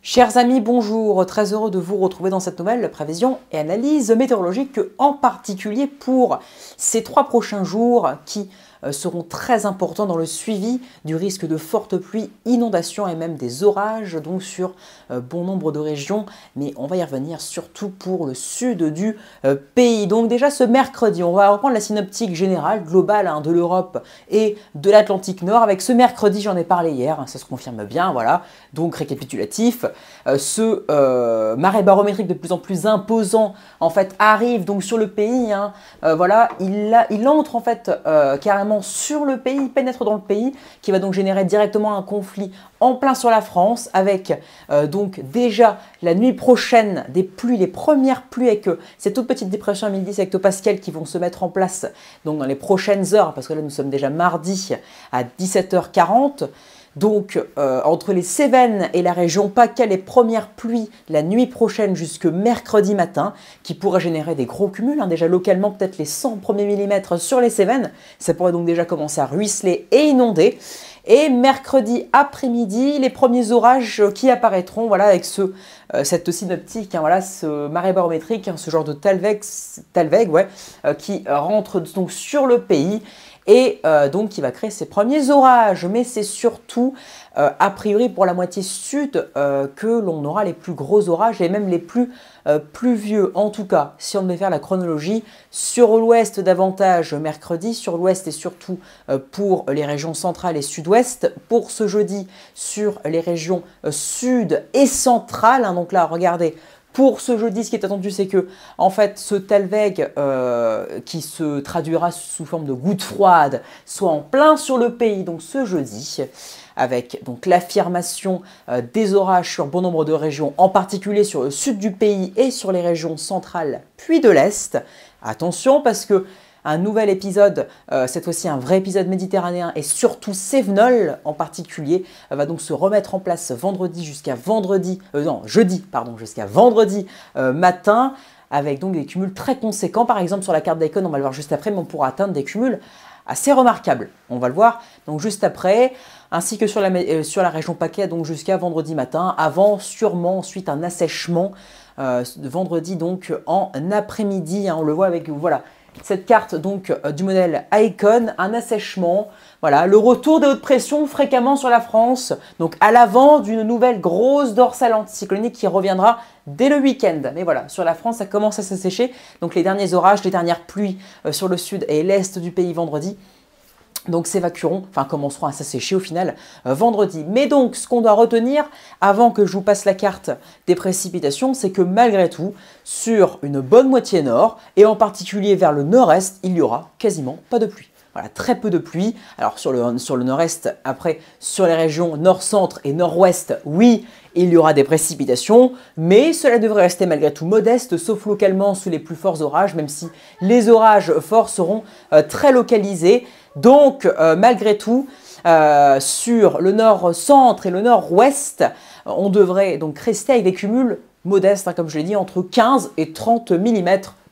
Chers amis, bonjour, très heureux de vous retrouver dans cette nouvelle prévision et analyse météorologique, en particulier pour ces 3 prochains jours qui seront très importants dans le suivi du risque de fortes pluies, inondations et même des orages donc sur bon nombre de régions, mais on va y revenir surtout pour le sud du pays. Donc déjà ce mercredi, on va reprendre la synoptique générale, globale de l'Europe et de l'Atlantique Nord. Avec ce mercredi, j'en ai parlé hier, ça se confirme bien, voilà, donc récapitulatif. Ce marais barométrique de plus en plus imposant en fait arrive donc sur le pays, voilà, il entre en fait carrément sur le pays, il pénètre dans le pays, qui va donc générer directement un conflit en plein sur la France, avec donc déjà la nuit prochaine des pluies, les premières pluies avec ces toutes petites dépressions à 1010 hectopascales qui vont se mettre en place donc dans les prochaines heures, parce que là nous sommes déjà mardi à 17h40. Donc, entre les Cévennes et la région PACA, les premières pluies la nuit prochaine jusque mercredi matin, qui pourraient générer des gros cumuls, déjà localement peut-être les 100 premiers millimètres sur les Cévennes, ça pourrait donc déjà commencer à ruisseler et inonder. Et mercredi après-midi, les premiers orages qui apparaîtront, voilà, avec cette synoptique, voilà, ce marais barométrique, ce genre de Talweg, qui rentre donc sur le pays. Et donc qui va créer ses premiers orages, mais c'est surtout a priori pour la moitié sud que l'on aura les plus gros orages et même les plus pluvieux. En tout cas, si on devait faire la chronologie, sur l'ouest davantage mercredi, sur l'ouest et surtout pour les régions centrales et sud-ouest. Pour ce jeudi, sur les régions sud et centrales, donc là regardez. Pour ce jeudi, ce qui est attendu, c'est que en fait, ce Talweg qui se traduira sous forme de gouttes froides soit en plein sur le pays, donc ce jeudi, avec donc l'affirmation des orages sur bon nombre de régions, en particulier sur le sud du pays et sur les régions centrales puis de l'Est. Attention parce que un nouvel épisode, cette fois-ci un vrai épisode méditerranéen et surtout cévenol en particulier, va donc se remettre en place vendredi jusqu'à vendredi, jeudi jusqu'à vendredi matin, avec donc des cumuls très conséquents. Par exemple sur la carte d'Icon, on va le voir juste après, mais on pourra atteindre des cumuls assez remarquables. On va le voir donc juste après, ainsi que sur la région PACA, donc jusqu'à vendredi matin, avant sûrement ensuite un assèchement vendredi donc en après-midi. On le voit avec voilà. Cette carte donc du modèle Icon, un assèchement, voilà, le retour des hautes pressions fréquemment sur la France, donc à l'avant d'une nouvelle grosse dorsale anticyclonique qui reviendra dès le week-end. Mais voilà, sur la France, ça commence à s'assécher, donc les derniers orages, les dernières pluies sur le sud et l'est du pays vendredi. Donc s'évacueront, enfin commenceront à s'assécher au final vendredi. Mais donc ce qu'on doit retenir avant que je vous passe la carte des précipitations, c'est que malgré tout, sur une bonne moitié nord, et en particulier vers le nord-est, il y aura quasiment pas de pluie. Voilà, très peu de pluie. Alors sur le nord-est, après sur les régions nord-centre et nord-ouest, oui, il y aura des précipitations, mais cela devrait rester malgré tout modeste, sauf localement sous les plus forts orages, même si les orages forts seront très localisés. Donc malgré tout, sur le nord-centre et le nord-ouest, on devrait donc rester avec des cumuls modestes, comme je l'ai dit, entre 15 et 30 mm.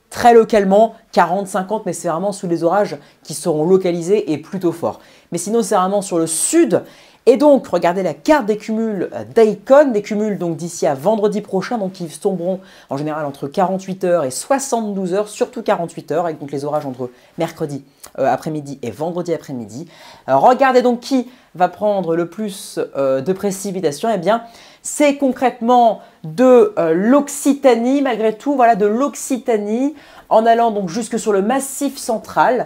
Très localement, 40-50, mais c'est vraiment sous les orages qui seront localisés et plutôt forts. Mais sinon, c'est vraiment sur le sud. Et donc, regardez la carte des cumuls d'Icon, des cumuls donc d'ici à vendredi prochain, donc qui tomberont en général entre 48 heures et 72 heures, surtout 48 heures, avec donc les orages entre mercredi après-midi et vendredi après-midi. Regardez donc qui va prendre le plus de précipitations. Eh bien, c'est concrètement de l'Occitanie, malgré tout, voilà, de l'Occitanie, en allant donc jusque sur le Massif central.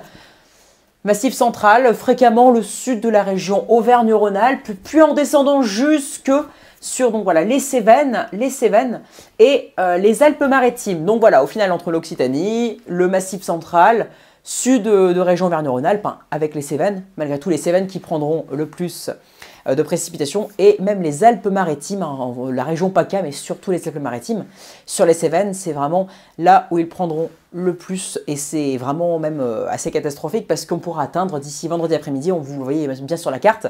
Massif central, fréquemment le sud de la région Auvergne-Rhône-Alpes, puis en descendant jusque sur donc voilà, les Cévennes et les Alpes-Maritimes. Donc voilà, au final, entre l'Occitanie, le Massif central, sud de région Auvergne-Rhône-Alpes, avec les Cévennes, malgré tout les Cévennes qui prendront le plus de précipitations, et même les Alpes-Maritimes, la région PACA, mais surtout les Alpes-Maritimes. Sur les Cévennes, c'est vraiment là où ils prendront le plus, et c'est vraiment même assez catastrophique parce qu'on pourra atteindre d'ici vendredi après-midi, vous le voyez bien sur la carte,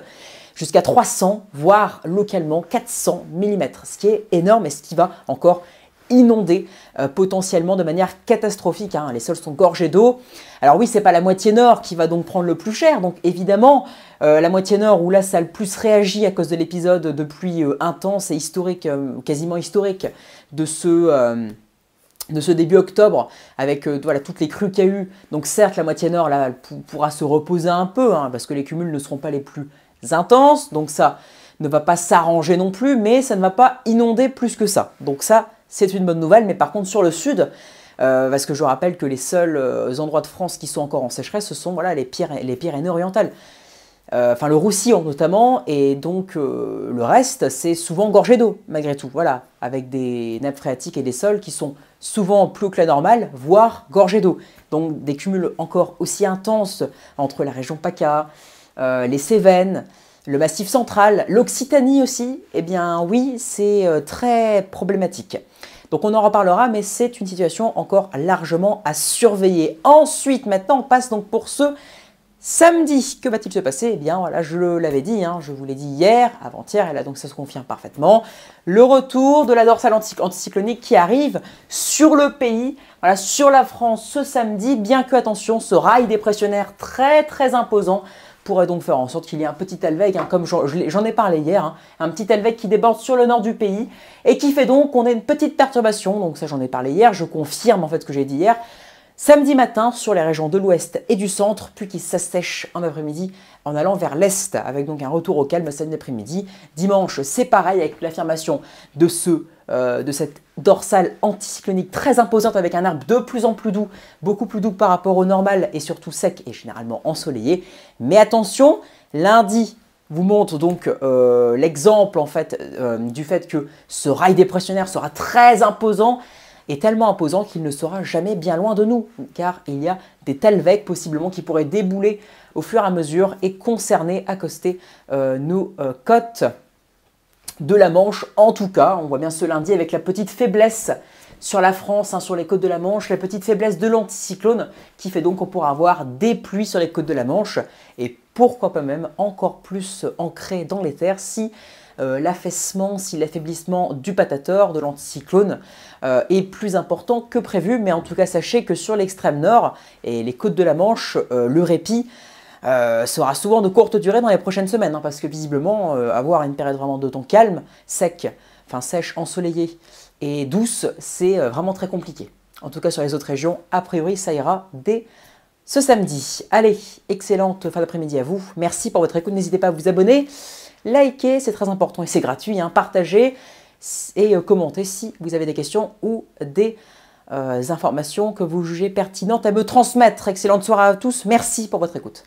jusqu'à 300, voire localement 400 mm, ce qui est énorme et ce qui va encore inondés potentiellement de manière catastrophique. Hein. Les sols sont gorgés d'eau. Alors oui, c'est pas la moitié nord qui va donc prendre le plus cher. Donc évidemment, la moitié nord où là ça a le plus réagi à cause de l'épisode de pluie intense et historique, quasiment historique de ce début octobre, avec voilà, toutes les crues qu'il y a eu. Donc certes, la moitié nord là, elle pourra se reposer un peu, hein, parce que les cumuls ne seront pas les plus intenses, donc ça ne va pas s'arranger non plus, mais ça ne va pas inonder plus que ça. Donc ça, c'est une bonne nouvelle, mais par contre sur le sud, parce que je rappelle que les seuls endroits de France qui sont encore en sécheresse, ce sont voilà, les Pyrénées-Orientales. Enfin le Roussillon notamment, et donc le reste, c'est souvent gorgé d'eau, malgré tout, voilà, avec des nappes phréatiques et des sols qui sont souvent plus hauts que la normale, voire gorgés d'eau. Donc des cumuls encore aussi intenses entre la région PACA, les Cévennes, le Massif central, l'Occitanie aussi, eh bien oui, c'est très problématique. Donc on en reparlera, mais c'est une situation encore largement à surveiller. Ensuite, maintenant, on passe donc pour ce samedi. Que va-t-il se passer? Eh bien voilà, je l'avais dit, hein, je vous l'ai dit hier, avant-hier, et là donc ça se confirme parfaitement. Le retour de la dorsale anticyclonique qui arrive sur le pays, voilà, sur la France ce samedi, bien que, attention, ce rail dépressionnaire très très imposant pourrait donc faire en sorte qu'il y ait un petit Helvègue, hein, comme j'en ai parlé hier, hein, un petit Helvègue qui déborde sur le nord du pays et qui fait donc qu'on ait une petite perturbation, donc ça j'en ai parlé hier, je confirme en fait ce que j'ai dit hier, samedi matin sur les régions de l'ouest et du centre, puis qui s'assèche en après-midi en allant vers l'est, avec donc un retour au calme samedi après-midi. Dimanche, c'est pareil avec l'affirmation de cette dorsale anticyclonique très imposante avec un arbre de plus en plus doux, beaucoup plus doux par rapport au normal et surtout sec et généralement ensoleillé. Mais attention, lundi vous montre donc l'exemple en fait du fait que ce rail dépressionnaire sera très imposant et tellement imposant qu'il ne sera jamais bien loin de nous, car il y a des Helvègues possiblement qui pourraient débouler au fur et à mesure et concerner, accoster nos côtes de la Manche. En tout cas, on voit bien ce lundi avec la petite faiblesse sur la France, hein, sur les côtes de la Manche, la petite faiblesse de l'anticyclone qui fait donc qu'on pourra avoir des pluies sur les côtes de la Manche et pourquoi pas même encore plus ancré dans les terres si l'affaissement, si l'affaiblissement du patator, de l'anticyclone, est plus important que prévu. Mais en tout cas, sachez que sur l'extrême nord et les côtes de la Manche, le répit sera souvent de courte durée dans les prochaines semaines, hein, parce que visiblement, avoir une période vraiment de temps calme, sec, enfin sèche, ensoleillée et douce, c'est vraiment très compliqué. En tout cas, sur les autres régions, a priori, ça ira dès ce samedi. Allez, excellente fin d'après-midi à vous. Merci pour votre écoute. N'hésitez pas à vous abonner. Likez, c'est très important et c'est gratuit, hein. Partagez et commentez si vous avez des questions ou des informations que vous jugez pertinentes à me transmettre. Excellente soirée à tous, merci pour votre écoute.